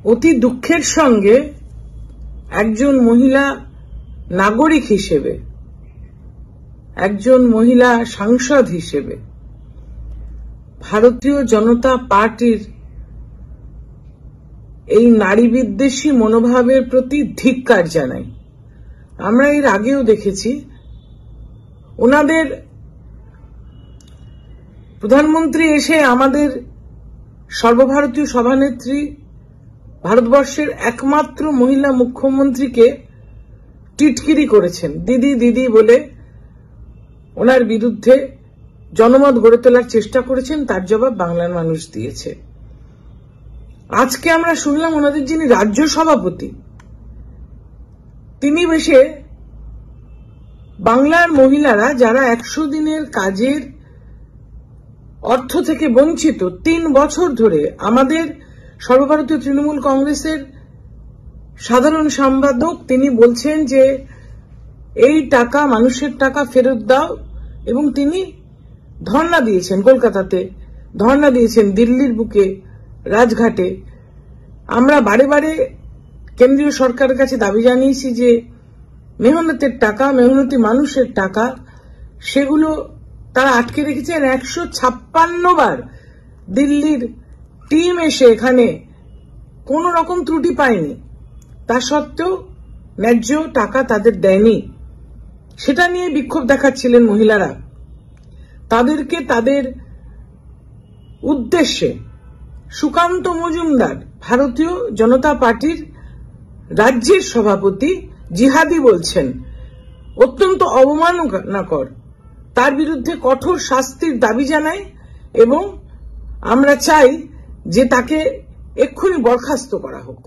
অতি দুঃখের সঙ্গে একজন মহিলা নাগরিক হিসেবে, একজন মহিলা সাংসদ হিসেবে ভারতীয় জনতা পার্টির এই নারী বিদ্বেষী মনোভাবের প্রতি ধিক্কার জানাই। আমরা এর আগেও দেখেছি ওনাদের প্রধানমন্ত্রী এসে আমাদের সর্বভারতীয় সভানেত্রী, ভারতবর্ষের একমাত্র মহিলা মুখ্যমন্ত্রীকে টিটকিরি করেছেন, দিদি দিদি বলে ওনার বিরুদ্ধে জনমত গড়ে তোলার চেষ্টা করেছেন। তার জবাব বাংলার মানুষ দিয়েছে। আজকে আমরা শুনলাম ওনাদের যিনি রাজ্য সভাপতি, তিনি বেশে বাংলার মহিলারা যারা 100 দিনের কাজের অর্থ থেকে বঞ্চিত 3 বছর ধরে, আমাদের সর্বভারতীয় তৃণমূল কংগ্রেসের সাধারণ সম্পাদক তিনি বলছেন যে এই টাকা মানুষের টাকা ফেরত দাও, এবং তিনি ধর্ণা দিয়েছেন, কলকাতাতে ধর্ণা দিয়েছেন, দিল্লির বুকে রাজঘাটে। আমরা বারে বারে কেন্দ্রীয় সরকারের কাছে দাবি জানিয়েছি যে মেহনতের টাকা, মেহনতি মানুষের টাকা, সেগুলো তারা আটকে রেখেছেন। 156 বার দিল্লির টিম এসে এখানে কোন রকম ত্রুটি পায়নি, তা সত্ত্বেও ন্যায্য টাকা তাদের দেয়নি। সেটা নিয়ে বিক্ষোভ দেখাচ্ছিলেন মহিলারা। তাদেরকে তাদের উদ্দেশ্যে সুকান্ত মজুমদার, ভারতীয় জনতা পার্টির রাজ্যের সভাপতি, জিহাদি বলছেন, অত্যন্ত অবমাননাকর। তার বিরুদ্ধে কঠোর শাস্তির দাবি জানায় এবং আমরা চাই যে তাকে এক্ষুনি বরখাস্ত করা হোক।